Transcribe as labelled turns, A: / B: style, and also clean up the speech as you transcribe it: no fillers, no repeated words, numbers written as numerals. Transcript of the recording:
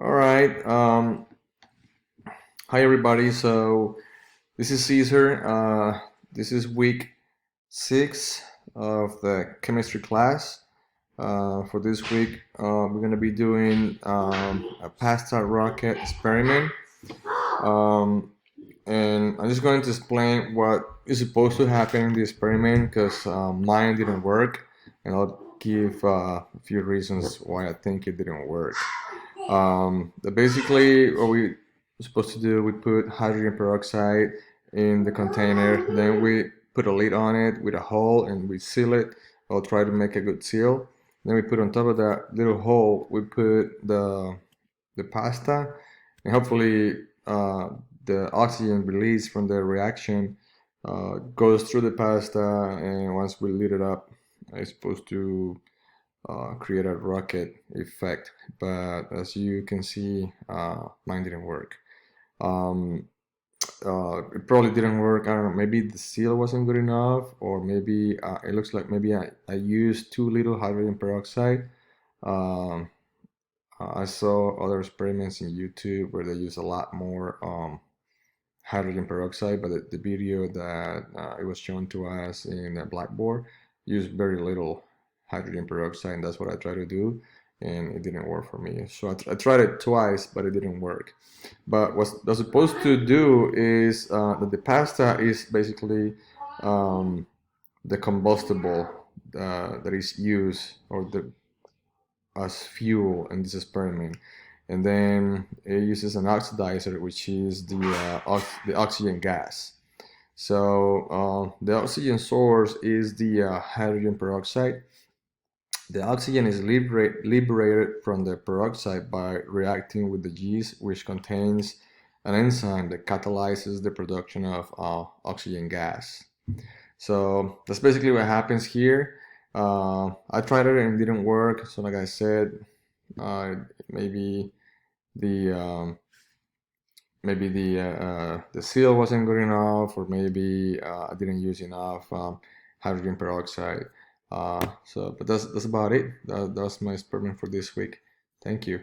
A: All right. Hi, everybody. So this is Caesar. This is week 6 of the chemistry class. For this week, we're going to be doing a pasta rocket experiment. Um, and I'm just going to explain what is supposed to happen in the experiment because mine didn't work. And I'll give a few reasons why I think it didn't work. Basically, what we were supposed to do, we put hydrogen peroxide in the container, then we put a lid on it with a hole and we seal it, or try to make a good seal. Then we put on top of that little hole, we put the pasta, and hopefully the oxygen released from the reaction goes through the pasta, and once we lit it up, it's supposed to create a rocket effect, but as you can see, mine didn't work. Um, it probably didn't work. I don't know, maybe the seal wasn't good enough, or maybe it looks like maybe I used too little hydrogen peroxide. Um, I saw other experiments in YouTube where they use a lot more hydrogen peroxide, but the video that it was shown to us in the Blackboard used very little hydrogen peroxide, and that's what I tried to do, and it didn't work for me. So I tried it twice, but it didn't work. But what they're supposed to do is that the pasta is basically um, the combustible that is used, or the as fuel in this experiment. And then it uses an oxidizer, which is the oxygen gas. So the oxygen source is the hydrogen peroxide. The oxygen is liberated from the peroxide by reacting with the yeast, which contains an enzyme that catalyzes the production of oxygen gas. So that's basically what happens here. I tried it and it didn't work. So like I said, maybe the the seal wasn't good enough, or maybe I didn't use enough hydrogen peroxide. But that's about it. That's my experiment for this week. Thank you.